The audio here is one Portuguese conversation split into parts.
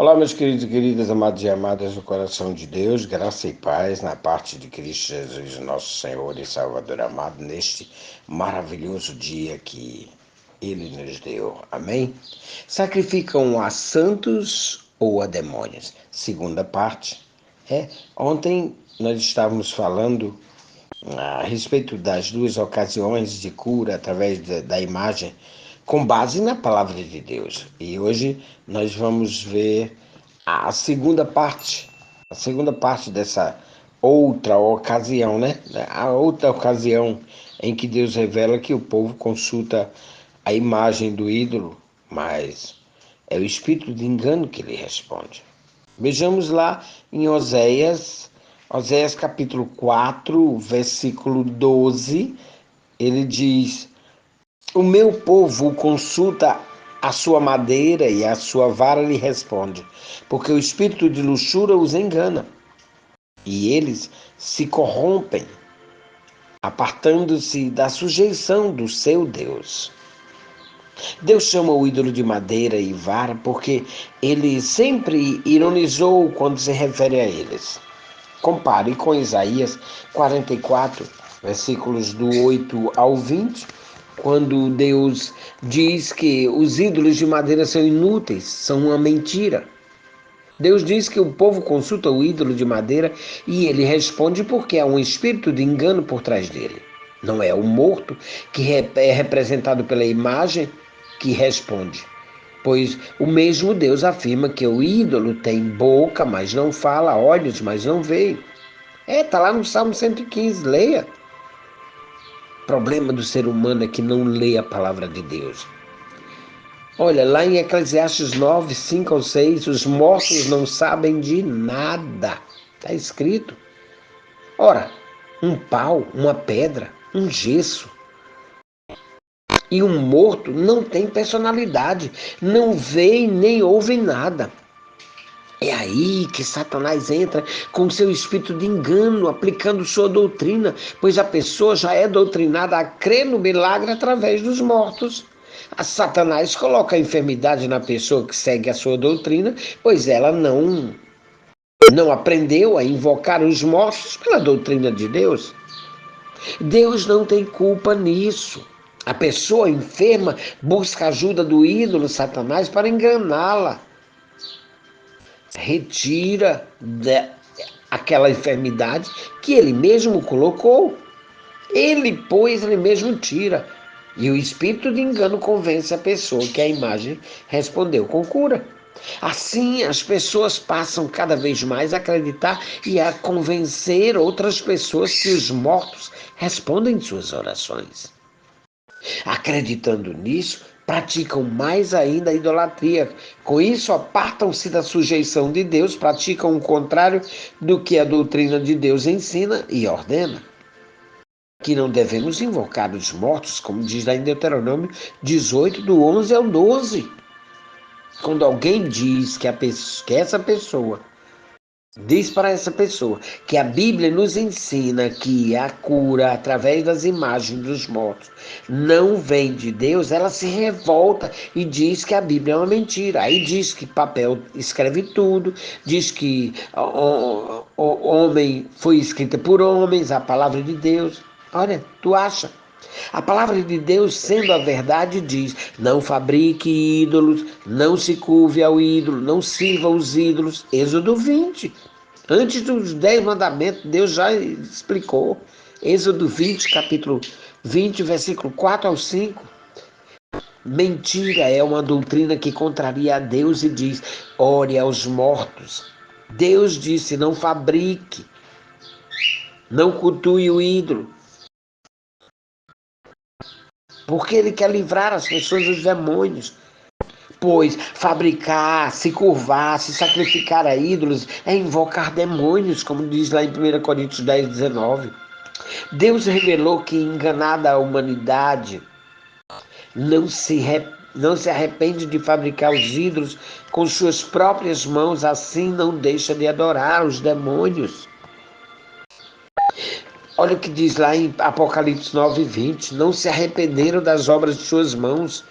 Olá, meus queridos e queridas, amados e amadas do coração de Deus, graça e paz na parte de Cristo Jesus, nosso Senhor e Salvador amado, neste maravilhoso dia que Ele nos deu. Amém? Sacrificam a santos ou a demônios? Segunda parte. Ontem nós estávamos falando a respeito das duas ocasiões de cura através da imagem, com base na palavra de Deus. E hoje nós vamos ver a segunda parte dessa outra ocasião, né? A outra ocasião em que Deus revela que o povo consulta a imagem do ídolo, mas é o espírito de engano que lhe responde. Vejamos lá em Oséias capítulo 4, versículo 12, ele diz: o meu povo consulta a sua madeira e a sua vara lhe responde, porque o espírito de luxúria os engana, e eles se corrompem, apartando-se da sujeição do seu Deus. Deus chama o ídolo de madeira e vara porque ele sempre ironizou quando se refere a eles. Compare com Isaías 44, versículos do 8 ao 20, quando Deus diz que os ídolos de madeira são inúteis, são uma mentira. Deus diz que o povo consulta o ídolo de madeira e ele responde porque há um espírito de engano por trás dele. Não é o morto, que é representado pela imagem, que responde, pois o mesmo Deus afirma que o ídolo tem boca, mas não fala, olhos, mas não vê. Está lá no Salmo 115, leia. O problema do ser humano é que não lê a palavra de Deus. Olha, lá em Eclesiastes 9, 5 ao 6, os mortos não sabem de nada. Está escrito. Ora, um pau, uma pedra, um gesso e um morto não tem personalidade, não veem nem ouvem nada. É aí que Satanás entra com seu espírito de engano, aplicando sua doutrina, pois a pessoa já é doutrinada a crer no milagre através dos mortos. A Satanás coloca a enfermidade na pessoa que segue a sua doutrina, pois ela não aprendeu a invocar os mortos pela doutrina de Deus. Deus não tem culpa nisso. A pessoa enferma busca a ajuda do ídolo Satanás para enganá-la. Retira aquela enfermidade que ele mesmo colocou. Ele pôs, ele mesmo tira. E o espírito de engano convence a pessoa que a imagem respondeu com cura. Assim, as pessoas passam cada vez mais a acreditar e a convencer outras pessoas que os mortos respondem suas orações. Acreditando nisso, praticam mais ainda a idolatria. Com isso, apartam-se da sujeição de Deus, praticam o contrário do que a doutrina de Deus ensina e ordena. Que não devemos invocar os mortos, como diz lá em Deuteronômio 18, do 11 ao 12. Quando alguém diz que essa pessoa diz para essa pessoa que a Bíblia nos ensina que a cura através das imagens dos mortos não vem de Deus, ela se revolta e diz que a Bíblia é uma mentira. Aí diz que papel escreve tudo, diz que o homem foi escrita por homens, a palavra de Deus. Olha, tu acha? A palavra de Deus, sendo a verdade, diz: não fabrique ídolos, não se curve ao ídolo, não sirva os ídolos. Êxodo 20. Antes dos 10 mandamentos, Deus já explicou. Êxodo 20, capítulo 20, versículo 4 ao 5. Mentira é uma doutrina que contraria a Deus e diz: ore aos mortos. Deus disse: não fabrique, não cultue o ídolo. Porque ele quer livrar as pessoas dos demônios. Pois fabricar, se curvar, se sacrificar a ídolos é invocar demônios, como diz lá em 1 Coríntios 10, 19. Deus revelou que, enganada a humanidade, não se arrepende de fabricar os ídolos com suas próprias mãos, assim não deixa de adorar os demônios. Olha o que diz lá em Apocalipse 9, 20. Não se arrependeram das obras de suas mãos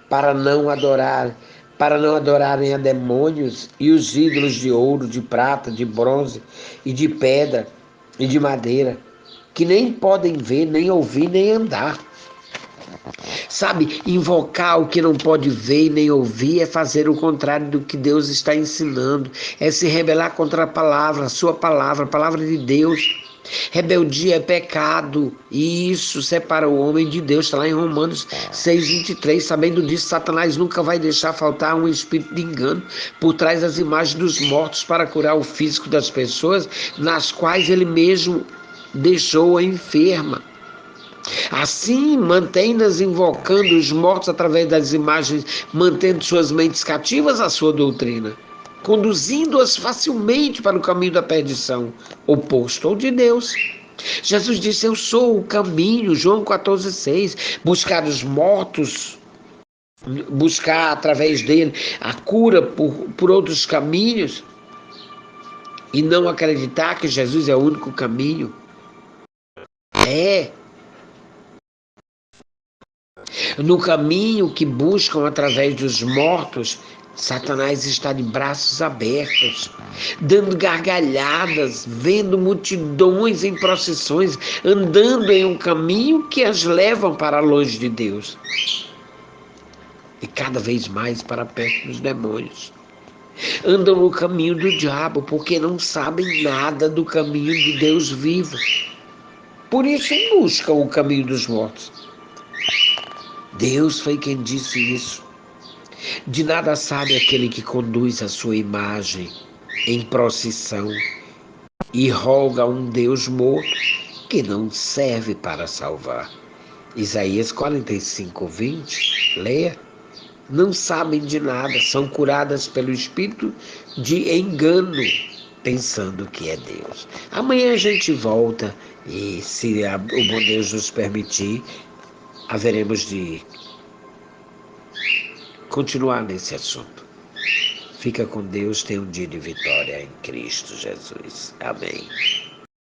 para não adorar para não adorarem a demônios e os ídolos de ouro, de prata, de bronze e de pedra e de madeira, que nem podem ver, nem ouvir, nem andar. Sabe, invocar o que não pode ver e nem ouvir é fazer o contrário do que Deus está ensinando, é se rebelar contra a sua palavra, a palavra de Deus. Rebeldia é pecado, e isso separa o homem de Deus, está lá em Romanos 6:23. Sabendo disso, Satanás nunca vai deixar faltar um espírito de engano por trás das imagens dos mortos para curar o físico das pessoas, nas quais ele mesmo deixou a enferma. Assim, mantém-nas invocando os mortos através das imagens, mantendo suas mentes cativas à sua doutrina, conduzindo-as facilmente para o caminho da perdição, oposto ao de Deus. Jesus disse: eu sou o caminho, João 14,6. Buscar os mortos, buscar através dele a cura por outros caminhos, e não acreditar que Jesus é o único caminho. No caminho que buscam através dos mortos, Satanás está de braços abertos, dando gargalhadas, vendo multidões em procissões, andando em um caminho que as levam para longe de Deus e cada vez mais para perto dos demônios. Andam no caminho do diabo porque não sabem nada do caminho de Deus vivo. Por isso buscam o caminho dos mortos. Deus foi quem disse isso. De nada sabe aquele que conduz a sua imagem em procissão e roga a um Deus morto que não serve para salvar. Isaías 45:20, leia. Não sabem de nada, são curadas pelo espírito de engano, pensando que é Deus. Amanhã a gente volta e, se o bom Deus nos permitir, haveremos de continuar nesse assunto. Fica com Deus, tenha um dia de vitória em Cristo Jesus. Amém.